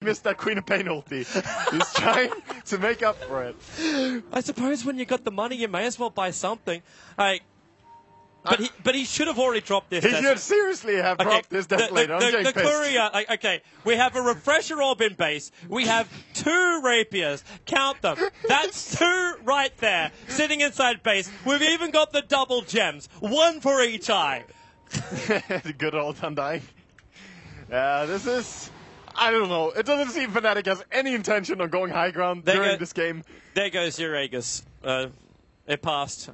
Missed that Queen of Pain ulti. He's trying to make up for it. I suppose when you got the money, you may as well buy something. But he should have already dropped this. He should seriously have dropped this later. I'm getting pissed. Courier, okay, we have a refresher orb in base. We have 2 rapiers. Count them. That's 2 right there, sitting inside base. We've even got the double gems, 1 for each eye. Good old Undying. This is... I don't know. It doesn't seem Fnatic has any intention of going high ground during this game. There goes your Aegis. It passed.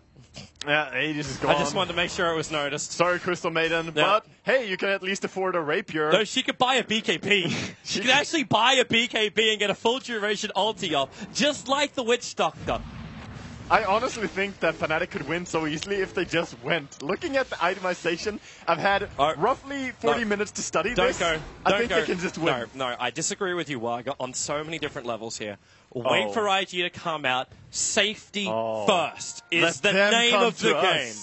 Yeah, Aegis is gone. I just wanted to make sure it was noticed. Sorry, Crystal Maiden, but hey, you can at least afford a rapier. No, she could buy a BKB. she could actually buy a BKB and get a full duration ulti off, just like the Witch Doctor. I honestly think that Fnatic could win so easily if they just went. Looking at the itemization, I've had roughly 40 minutes to study this. I think they can just win. No, I disagree with you, Waga, on so many different levels here. Wait for IG to come out. Safety first is the name of the game.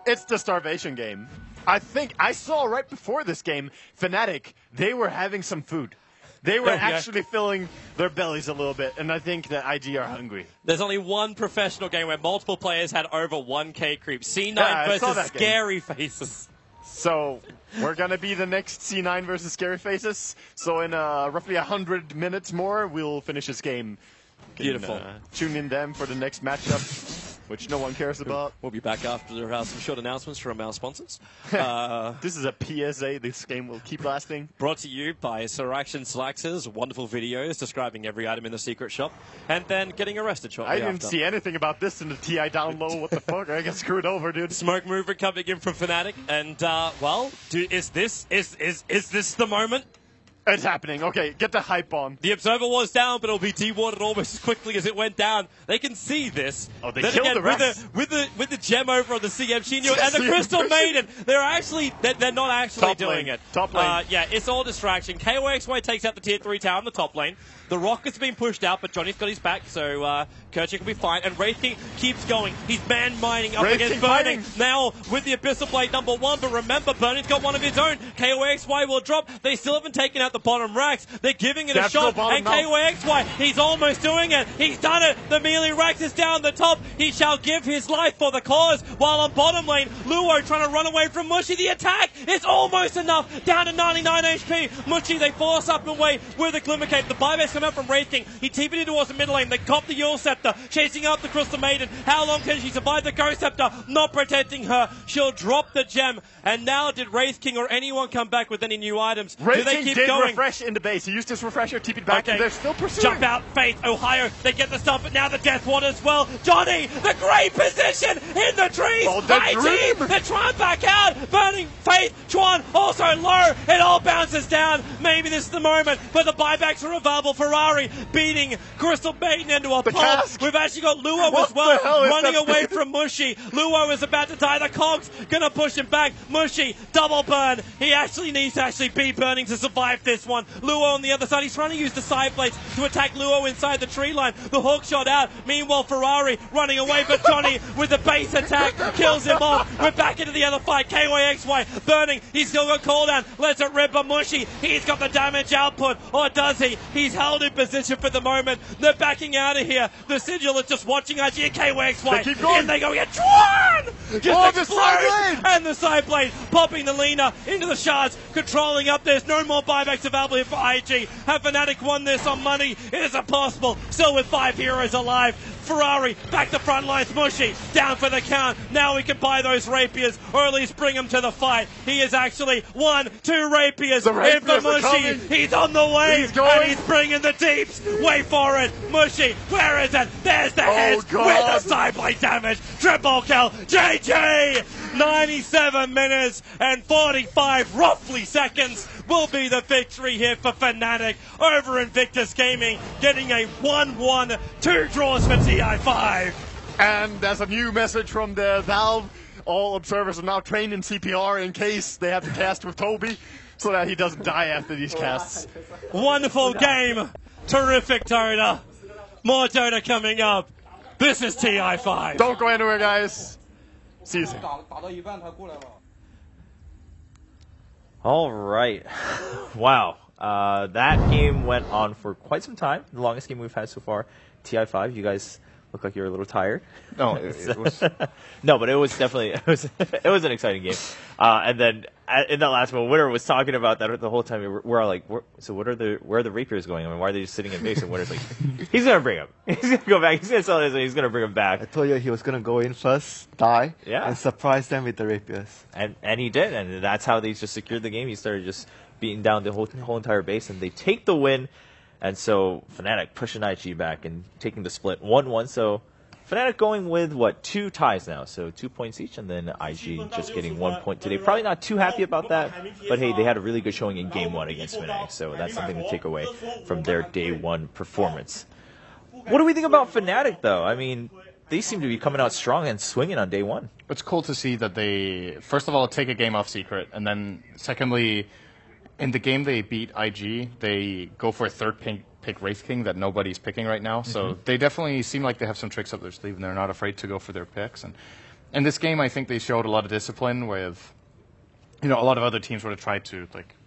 It's the starvation game. I think I saw right before this game, Fnatic, they were having some food. They were actually filling their bellies a little bit, and I think that IG are hungry. There's only one professional game where multiple players had over 1k creep. C9 versus Scary Faces. So, we're going to be the next C9 versus Scary Faces. So in roughly 100 minutes more, we'll finish this game. Beautiful. Tune in them for the next matchup, which no one cares about. We'll be back after some short announcements from our sponsors. This is a PSA. This game will keep lasting. Brought to you by Siraction Slax's wonderful videos describing every item in the secret shop, and then getting arrested shortly after. I didn't see anything about this in the TI down low. What the fuck? I got screwed over, dude. Smoke movement coming in from Fnatic, and well, dude, is this the moment? It's happening. Okay, get the hype on. The Observer was down, but it'll be dewatered almost as quickly as it went down. They can see this. Oh, they killed the rest. With the gem over on the CM Shinyo and the Crystal Maiden. They're not actually doing it. Top lane. Yeah, it's all distraction. KOXY takes out the tier 3 tower on the top lane. The Rocket's been pushed out, but Johnny's got his back, so Kerchik will be fine. And Wraith King keeps going. He's man-mining up against Burning. Now with the Abyssal Blade #1, but remember, Burning's got one of his own. KOXY will drop. They still haven't taken out the bottom racks. They're giving it a shot, and KOXY, he's almost doing it. He's done it. The melee racks is down the top. He shall give his life for the cause, while on bottom lane, Luo trying to run away from Mushy. The attack is almost enough. Down to 99 HP. Mushy, they force up and away with a Glimmer Cape. The buyback's come out from Wraith King. He TP'd it towards the middle lane. They cop the Yule Scepter, chasing up the Crystal Maiden. How long can she survive the Ghost Scepter? Not protecting her. She'll drop the gem. And now did Wraith King or anyone come back with any new items? Wraith Do they King keep did going? Refresh in the base. He used his refresher, TP'd back, and they're still pursuing. Jump out, Faith, Ohio. They get the stop, but now the Death Water as well. Johnny, the great position in the trees. Oh, the IG, they're trying back out. Burning, Faith, Chuan also low. It all bounces down. Maybe this is the moment, but the buybacks are available. Ferrari beating Crystal Maiden into a pulp. We've actually got Luo as well, running away from Mushy. Luo is about to die. The Cogs gonna push him back. Mushy, double burn. He actually needs to be burning to survive this one. Luo on the other side. He's trying to use the side blades to attack Luo inside the tree line. The hook shot out. Meanwhile, Ferrari running away, but Johnny with the base attack kills him off. We're back into the other fight. KYXY burning. He's still got cooldown. Lets it rip a Mushy. He's got the damage output, or does he? He's held in position for the moment. They're backing out of here. The Sigil is just watching IG and KYXY. They keep going. And they go again. Just explodes. And the side blade popping the Lina into the shards, controlling up. There's no more buybacks available here for IG. Have Fnatic won this on money? It is impossible. Still with 5 heroes alive. Ferrari back to front lines. Mushy down for the count. Now we can buy those rapiers, or at least bring him to the fight. He is actually 1, 2 rapiers in for Mushy. He's on the way, and he's bringing the deeps. Wait for it. Mushy, where is it? There's the head with the side blade damage. Triple kill. GG! 97 minutes and 45 roughly seconds will be the victory here for Fnatic over Invictus Gaming, getting a 1-1, 2 draws for TI5. And there's a new message from the Valve. All observers are now trained in CPR in case they have to cast with Toby, so that he doesn't die after these casts. Wonderful game. Terrific Dota. More Dota coming up. This is TI5. Don't go anywhere, guys. See you soon. All right. Wow. That game went on for quite some time. The longest game we've had so far. TI5, you guys look like you're a little tired. No, it was... No, but it was definitely it was an exciting game. And then in that last one, Winter was talking about that the whole time. We're all like, so where are the rapiers going? I mean, why are they just sitting in base? And Winter's like, he's gonna bring him. He's gonna go back. He's gonna sell this, and he's gonna bring him back. I told you he was gonna go in first, die, Yeah. and surprise them with the rapiers. And he did, and that's how they just secured the game. He started just beating down the whole entire base, and they take the win. And so Fnatic pushing IG back and taking the split 1-1. So Fnatic going with, 2 ties now. So 2 points each, and then IG just getting 1 point today. Probably not too happy about that, but hey, they had a really good showing in Game 1 against Fnatic. So that's something to take away from their Day 1 performance. What do we think about Fnatic, though? I mean, they seem to be coming out strong and swinging on Day 1. It's cool to see that they, first of all, take a game off Secret, and then secondly, in the game they beat IG, they go for a third pick Wraith King that nobody's picking right now. So they definitely seem like they have some tricks up their sleeve, and they're not afraid to go for their picks. And in this game, I think they showed a lot of discipline with, a lot of other teams would have tried to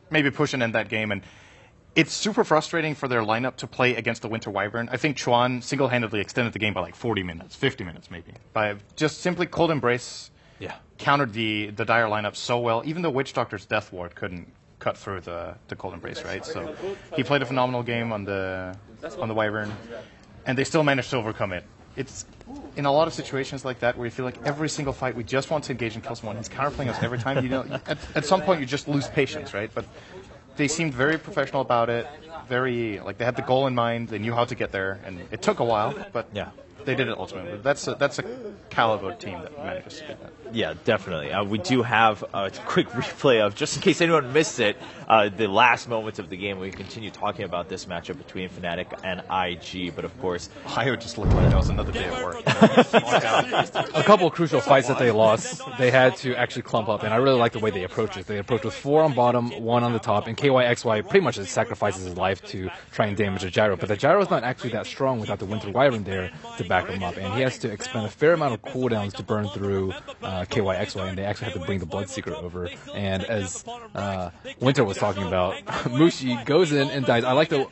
maybe push and end that game. And it's super frustrating for their lineup to play against the Winter Wyvern. I think Chuan single-handedly extended the game by 40 minutes, 50 minutes maybe, by just simply Cold Embrace. Countered the Dire lineup so well. Even the Witch Doctor's Death Ward couldn't cut through the Cold Embrace, right? So he played a phenomenal game on the Wyvern, and they still managed to overcome it. It's in a lot of situations like that where you feel like every single fight we just want to engage and kill someone. He's counterplaying us every time. At some point you just lose patience, right? But they seemed very professional about it. Very they had the goal in mind. They knew how to get there, and it took a while, but they did it ultimately. That's a caliber team that manages to do that. Yeah, definitely. We do have a quick replay of, just in case anyone missed it, the last moments of the game. We continue talking about this matchup between Fnatic and IG, but of course... I would just look like that was another day at work. A couple of crucial fights that they lost, they had to actually clump up, and I really like the way they approached it. They approached with 4 on bottom, 1 on the top, and KYXY pretty much sacrifices his life to try and damage the gyro, but the gyro is not actually that strong without the Winter Wyvern there to back him up, and he has to expend a fair amount of cooldowns to burn through KYXY, and they actually have to bring the Bloodseeker over. And as Winter was talking about, Mushi goes in and dies. I like the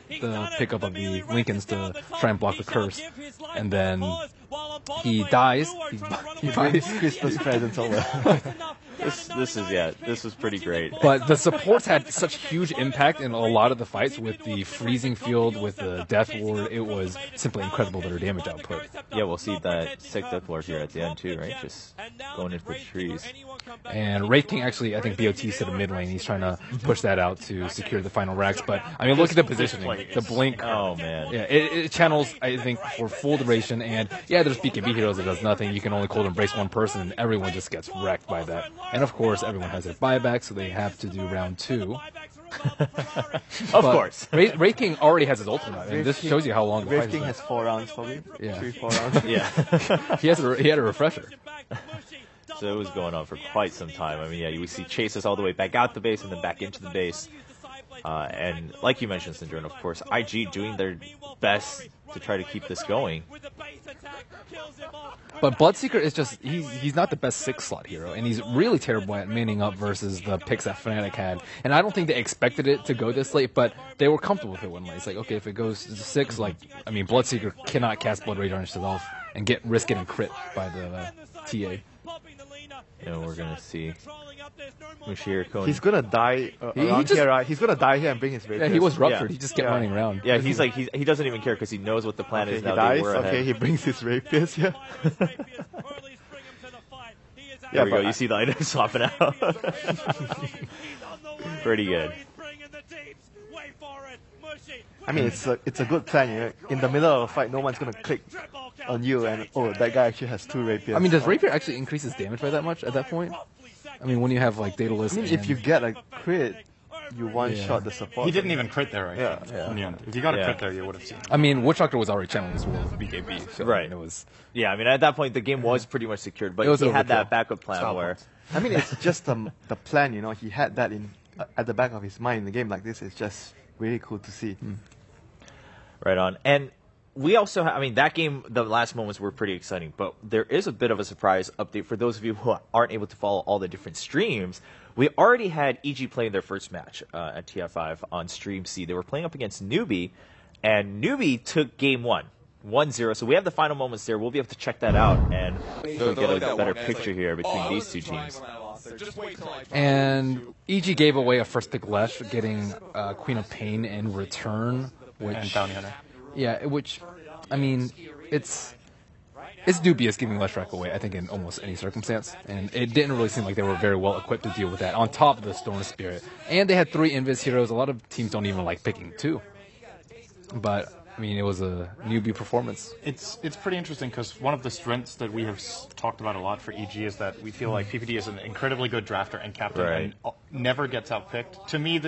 pickup of the Lincolns to try and block the curse, and then he dies. He buys Christmas presents over. This was pretty great. But the supports had such huge impact in a lot of the fights with the freezing field, with the Death Ward. It was simply incredible their damage output. Yeah, we'll see that sick Death Ward here at the end too, right? Just going in for trees. And Wraith King actually, I think BOT said a mid lane. He's trying to push that out to secure the final racks. But I mean, look at the positioning. The blink. Oh man. Yeah, it channels, I think, for full duration. And yeah, there's BKB heroes that does nothing. You can only Cold Embrace one person, and everyone just gets wrecked by that. And of course, everyone has their buyback, so they have to do round 2. Of course. Wraith King already has his ultimate, and this shows you how long the fight Wraith King has 4 rounds probably. Yeah. 3-4 rounds. Yeah. he had a refresher. So it was going on for quite some time. I mean, yeah, we see chases all the way back out the base and then back into the base. And like you mentioned, Syndrome, of course, IG doing their best to try to keep this going. But Bloodseeker is just, he's not the best 6-slot hero, and he's really terrible at manning up versus the picks that Fnatic had. And I don't think they expected it to go this late, but they were comfortable with it one late. It's like, okay, if it goes to 6, Bloodseeker cannot cast Blood Rage on himself and risk getting crit by the TA. And we're going to see Mushir Kone. He's gonna die here, right? He's gonna die here and bring his rapiers. Yeah, he was ruptured. Yeah. He just kept running around. Yeah, he's like, he doesn't even care because he knows what the plan is now. He dies. Okay, he brings his rapiers here. There we go. You see the items swapping out. Pretty good. I mean, it's a good plan. You know? In the middle of a fight, no one's gonna click on you, and that guy actually has 2 rapiers. I mean, does rapier actually increase his damage by that much at that point? I mean, when you have Daedalus. I mean, if you get a crit, you one-shot the support. He didn't even crit there, right? Yeah. In the end. If you got a crit there, you would have seen. I mean, Witch Doctor was already channeling his will with BKB. So right. It was. Yeah, I mean, at that point, the game was pretty much secured, but he had that backup plan where. I mean, it's just the plan, you know. He had that at the back of his mind. In a game like this, it's just really cool to see. Right on. And we also I mean, that game, the last moments were pretty exciting, but there is a bit of a surprise update for those of you who aren't able to follow all the different streams. We already had EG playing their first match at TI5 on Stream C. They were playing up against Newbie, and Newbie took game 1-0. So we have the final moments there. We'll be able to check that out and get a better picture here between these two teams. And EG gave away a first pick Lesh, getting Queen of Pain in return. And Bounty Hunter. Yeah, which, I mean, it's dubious giving Leshrac away, I think, in almost any circumstance. And it didn't really seem like they were very well equipped to deal with that, on top of the Storm Spirit. And they had 3 Invis heroes. A lot of teams don't even like picking 2. But, I mean, it was a newbie performance. It's pretty interesting because one of the strengths that we have talked about a lot for EG is that we feel like PPD is an incredibly good drafter and captain and never gets outpicked. To me,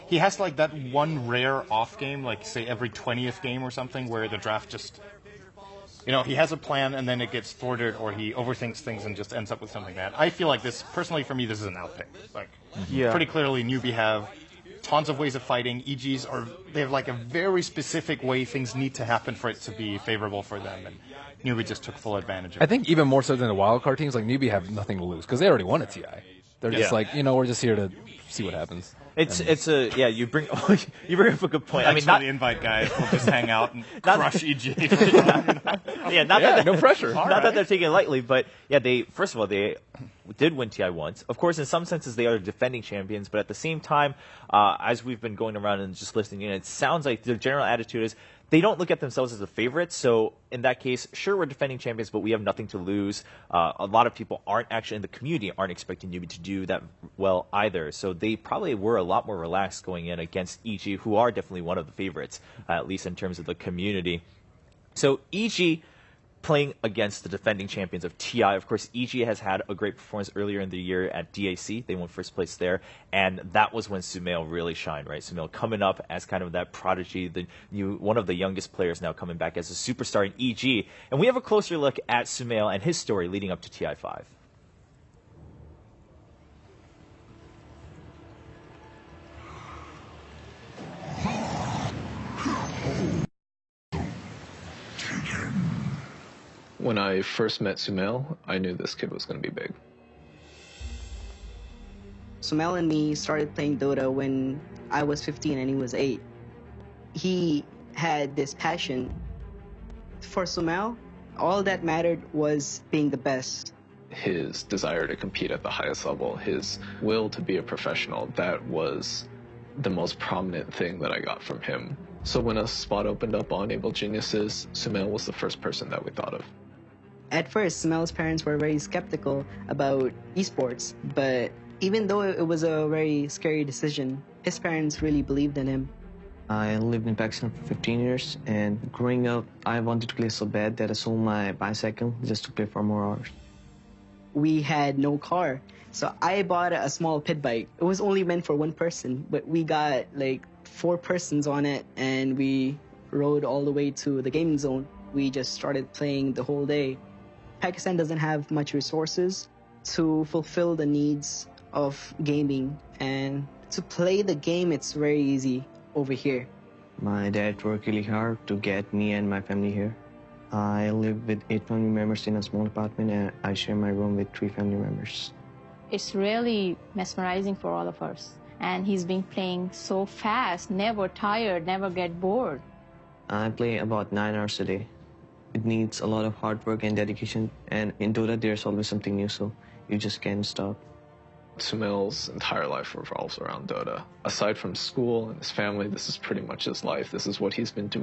he has like that one rare off game, like say every 20th game or something, where the draft just, he has a plan and then it gets thwarted, or he overthinks things and just ends up with something bad. I feel like this, personally for me, this is an outpick. Like, pretty clearly, Newbie have tons of ways of fighting. EGs they have like a very specific way things need to happen for it to be favorable for them, and Newbie just took full advantage of it. I think even more so than the wildcard teams, like Newbie have nothing to lose because they already won a TI. They're just like, we're just here to see what happens. You bring up a good point. I mean, the invite guys will just hang out and crush EG. No pressure. Not that they're taking it lightly, but they did win TI once. Of course, in some senses, they are defending champions, but at the same time, as we've been going around and just listening in, it sounds like their general attitude is they don't look at themselves as a favorite. So in that case, sure, we're defending champions, but we have nothing to lose. A lot of people aren't actually in the community aren't expecting Newbie to do that well either. So they probably were a lot more relaxed going in against EG, who are definitely one of the favorites, at least in terms of the community. So EG playing against the defending champions of TI. Of course, EG has had a great performance earlier in the year at DAC. They won first place there, and that was when Sumail really shined, right? Sumail coming up as kind of that prodigy, one of the youngest players now coming back as a superstar in EG. And we have a closer look at Sumail and his story leading up to TI5. When I first met Sumail, I knew this kid was going to be big. Sumail and me started playing Dota when I was 15 and he was 8. He had this passion. For Sumail, all that mattered was being the best. His desire to compete at the highest level, his will to be a professional, that was the most prominent thing that I got from him. So when a spot opened up on Able Geniuses, Sumail was the first person that we thought of. At first, Sumail's parents were very skeptical about esports, but even though it was a very scary decision, his parents really believed in him. I lived in Pakistan for 15 years, and growing up, I wanted to play so bad that I sold my bicycle just to play for more hours. We had no car, so I bought a small pit bike. It was only meant for one person, but we got like 4 persons on it, and we rode all the way to the gaming zone. We just started playing the whole day. Pakistan doesn't have much resources to fulfill the needs of gaming, and to play the game, it's very easy over here. My dad worked really hard to get me and my family here. I live with 8 family members in a small apartment, and I share my room with 3 family members. It's really mesmerizing for all of us. And he's been playing so fast, never tired, never get bored. I play about 9 hours a day. It needs a lot of hard work and dedication, and in Dota there's always something new, so you just can't stop. Sumail's entire life revolves around Dota. Aside from school and his family, this is pretty much his life. This is what he's been doing